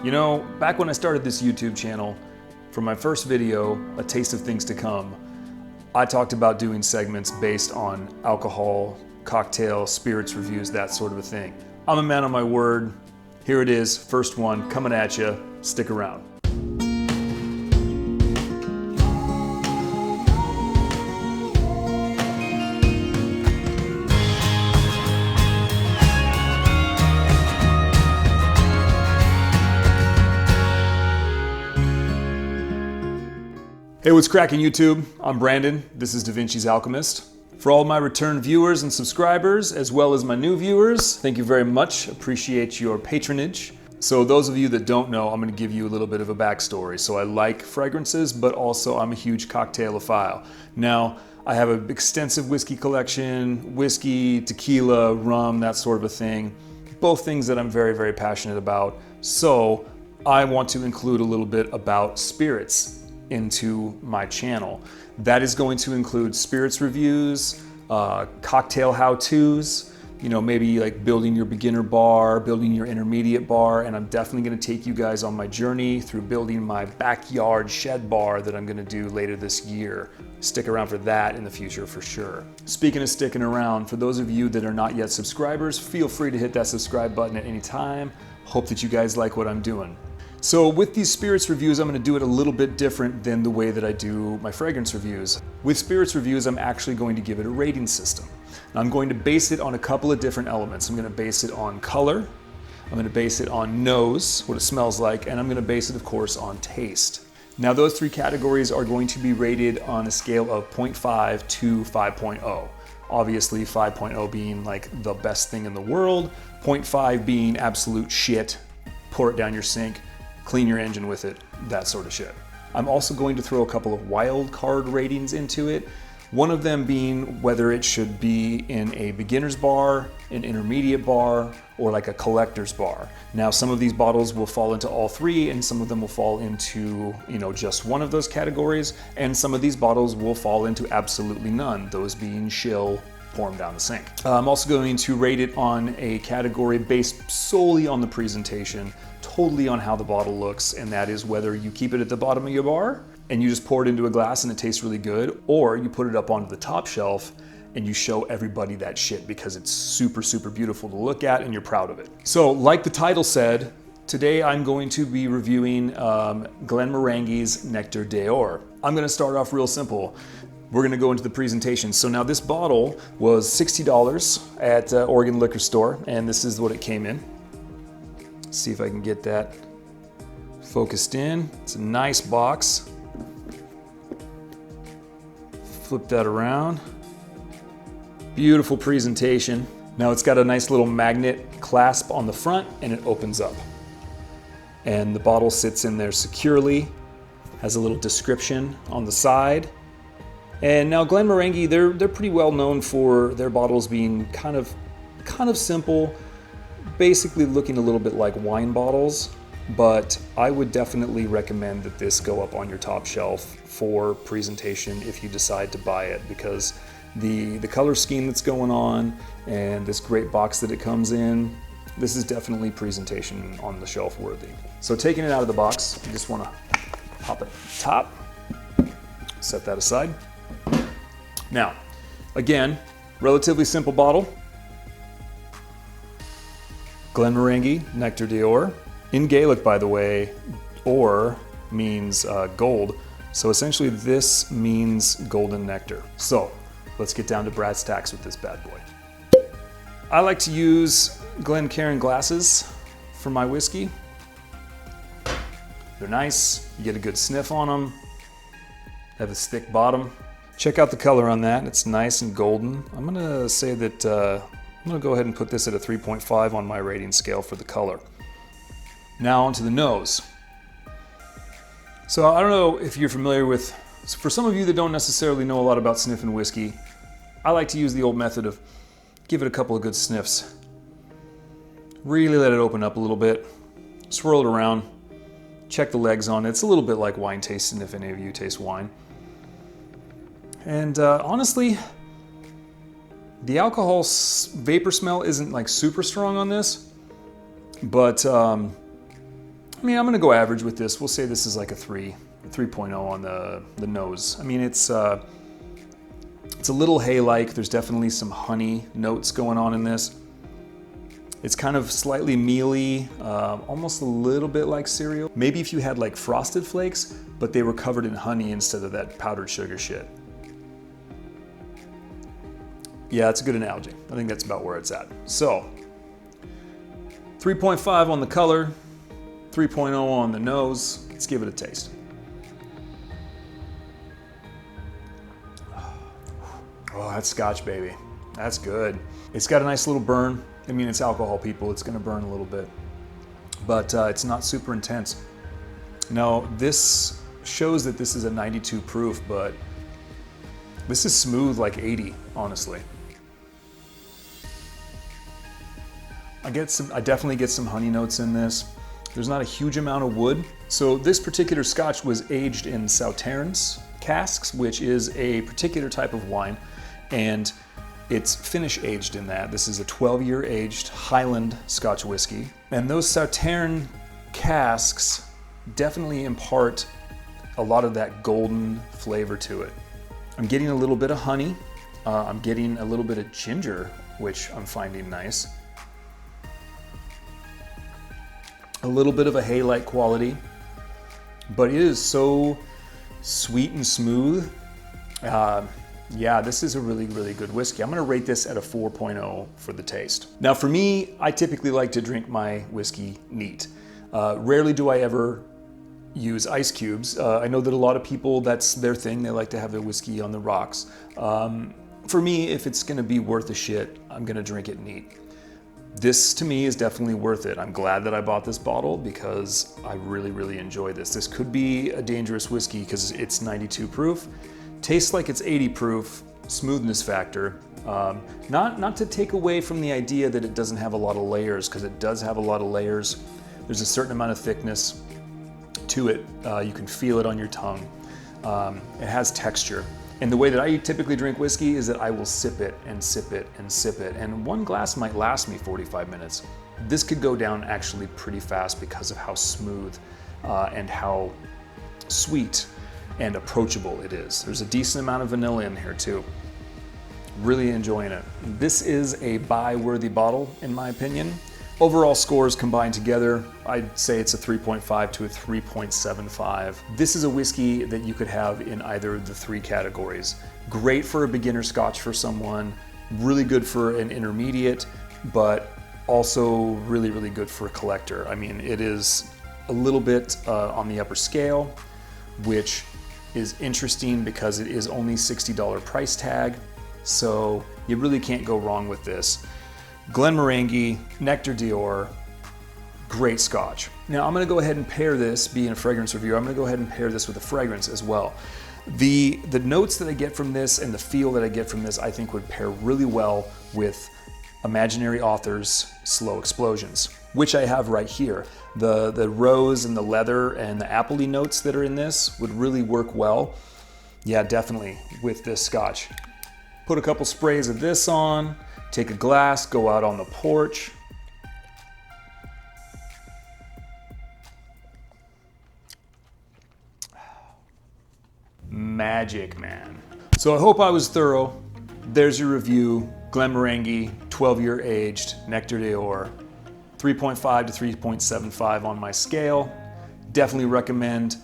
You know, back when I started this YouTube channel, for my first video, A Taste of Things to Come, I talked about doing segments based on alcohol, cocktail, spirits reviews, that sort of a thing. I'm a man of my word. Here it is, first one, coming at you. Stick around. Hey, what's cracking YouTube? I'm Brandon, this is Da Vinci's Alchemist. For all my return viewers and subscribers, as well as my new viewers, thank you very much, appreciate your patronage. So those of you that don't know, I'm gonna give you a little bit of a backstory. So I like fragrances, but also I'm a huge cocktailophile. Now, I have an extensive whiskey collection, whiskey, tequila, rum, that sort of a thing. Both things that I'm very, very passionate about. So I want to include a little bit about spirits into my channel. That is going to include spirits reviews, cocktail how-tos, you know, maybe like building your beginner bar, building your intermediate bar, and I'm definitely gonna take you guys on my journey through building my backyard shed bar that I'm gonna do later this year. Stick around for that in the future for sure. Speaking of sticking around, for those of you that are not yet subscribers, feel free to hit that subscribe button at any time. Hope that you guys like what I'm doing. So with these spirits reviews, I'm gonna do it a little bit different than the way that I do my fragrance reviews. With spirits reviews, I'm actually going to give it a rating system. I'm going to base it on a couple of different elements. I'm gonna base it on color, I'm gonna base it on nose, what it smells like, and I'm gonna base it, of course, on taste. Now those three categories are going to be rated on a scale of 0.5 to 5.0. Obviously 5.0 being like the best thing in the world, 0.5 being absolute shit, pour it down your sink, clean your engine with it, that sort of shit. I'm also going to throw a couple of wild card ratings into it. One of them being whether it should be in a beginner's bar, an intermediate bar, or like a collector's bar. Now, some of these bottles will fall into all three, and some of them will fall into, you know, just one of those categories, and some of these bottles will fall into absolutely none, those being shill, pour them down the sink. I'm also going to rate it on a category based solely on the presentation, totally on how the bottle looks, and that is whether you keep it at the bottom of your bar and you just pour it into a glass and it tastes really good, or you put it up onto the top shelf and you show everybody that shit because it's super, super beautiful to look at and you're proud of it. So like the title said, today I'm going to be reviewing Glenmorangie's Nectar d'Or. I'm gonna start off real simple. We're gonna go into the presentation. So now this bottle was $60 at Oregon Liquor Store, and this is what it came in. Let's see if I can get that focused in. It's a nice box. Flip that around. Beautiful presentation. Now it's got a nice little magnet clasp on the front and it opens up. And the bottle sits in there securely, has a little description on the side. And now Glenmorangie, they're pretty well known for their bottles being kind of simple, basically looking a little bit like wine bottles, but I would definitely recommend that this go up on your top shelf for presentation if you decide to buy it, because the color scheme that's going on and this great box that it comes in, this is definitely presentation on the shelf worthy. So taking it out of the box, you just want to pop it top, set that aside. Now, again, relatively simple bottle. Glenmorangie Nectar d'Or. In Gaelic, by the way, or means gold. So essentially this means golden nectar. So let's get down to brass tacks with this bad boy. I like to use Glencairn glasses for my whiskey. They're nice, you get a good sniff on them. Have a thick bottom. Check out the color on that, it's nice and golden. I'm gonna say that I'm gonna go ahead and put this at a 3.5 on my rating scale for the color. Now onto the nose. So I don't know if you're familiar with, for some of you that don't necessarily know a lot about sniffing whiskey, I like to use the old method of give it a couple of good sniffs. Really let it open up a little bit, swirl it around, check the legs on it. It's a little bit like wine tasting if any of you taste wine. And honestly, the alcohol vapor smell isn't like super strong on this, but I mean, I'm gonna go average with this. We'll say this is like a 3.0 on the nose. I mean, it's a little hay-like. There's definitely some honey notes going on in this. It's kind of slightly mealy, almost a little bit like cereal. Maybe if you had like Frosted Flakes, but they were covered in honey instead of that powdered sugar shit. Yeah, that's a good analogy. I think that's about where it's at. So, 3.5 on the color, 3.0 on the nose. Let's give it a taste. Oh, that's Scotch, baby. That's good. It's got a nice little burn. I mean, it's alcohol, people. It's gonna burn a little bit, but it's not super intense. Now, this shows that this is a 92 proof, but this is smooth like 80, honestly. I definitely get some honey notes in this. There's not a huge amount of wood. So this particular Scotch was aged in Sauternes casks, which is a particular type of wine, and it's finish aged in that. This is a 12-year aged Highland Scotch whiskey. And those Sauternes casks definitely impart a lot of that golden flavor to it. I'm getting a little bit of honey. I'm getting a little bit of ginger, which I'm finding nice. A little bit of a hay-like quality, but it is so sweet and smooth. Yeah, this is a really, really good whiskey. I'm gonna rate this at a 4.0 for the taste. Now for me, I typically like to drink my whiskey neat. Rarely do I ever use ice cubes. I know that a lot of people, that's their thing. They like to have their whiskey on the rocks. For me, if it's gonna be worth a shit, I'm gonna drink it neat. This to me is definitely worth it. I'm glad that I bought this bottle because I really, really enjoy this. This could be a dangerous whiskey because it's 92 proof. Tastes like it's 80 proof, smoothness factor. Not to take away from the idea that it doesn't have a lot of layers, because it does have a lot of layers. There's a certain amount of thickness to it. You can feel it on your tongue. It has texture. And the way that I typically drink whiskey is that I will sip it and sip it and sip it. And one glass might last me 45 minutes. This could go down actually pretty fast because of how smooth and how sweet and approachable it is. There's a decent amount of vanilla in here too. Really enjoying it. This is a buy-worthy bottle, in my opinion. Overall scores combined together, I'd say it's a 3.5 to a 3.75. This is a whiskey that you could have in either of the three categories. Great for a beginner Scotch for someone, really good for an intermediate, but also really, really good for a collector. I mean, it is a little bit on the upper scale, which is interesting because it is only $60 price tag, so you really can't go wrong with this. Glenmorangie Nectar d'Or, great Scotch. Now I'm gonna go ahead and pair this, being a fragrance reviewer, I'm gonna go ahead and pair this with a fragrance as well. The notes that I get from this and the feel that I get from this I think would pair really well with Imaginary Authors' Slow Explosions, which I have right here. The rose and the leather and the appley notes that are in this would really work well. Yeah, definitely with this Scotch. Put a couple sprays of this on, take a glass, go out on the porch. Magic, man. So I hope I was thorough. There's your review. Glenmorangie, 12-year aged, Nectar d'Or. 3.5 to 3.75 on my scale. Definitely recommend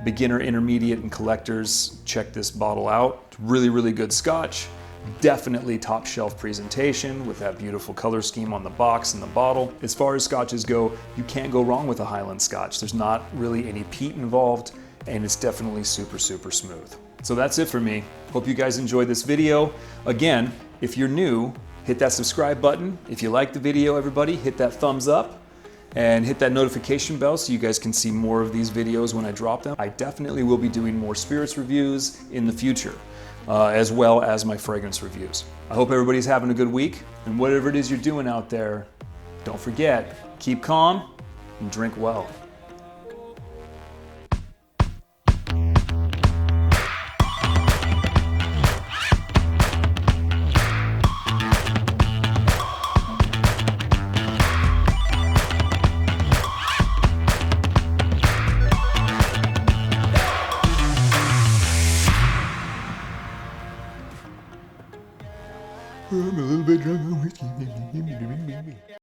beginner, intermediate, and collectors check this bottle out. Really, really good Scotch. Definitely top shelf presentation with that beautiful color scheme on the box and the bottle. As far as Scotches go, you can't go wrong with a Highland Scotch. There's not really any peat involved, and it's definitely super, super smooth. So that's it for me. Hope you guys enjoyed this video. Again, if you're new, hit that subscribe button. If you like the video, everybody, hit that thumbs up and hit that notification bell so you guys can see more of these videos when I drop them. I definitely will be doing more spirits reviews in the future, as well as my fragrance reviews. I hope everybody's having a good week, and whatever it is you're doing out there, don't forget, keep calm and drink well. I'm a little bit drunk on whiskey.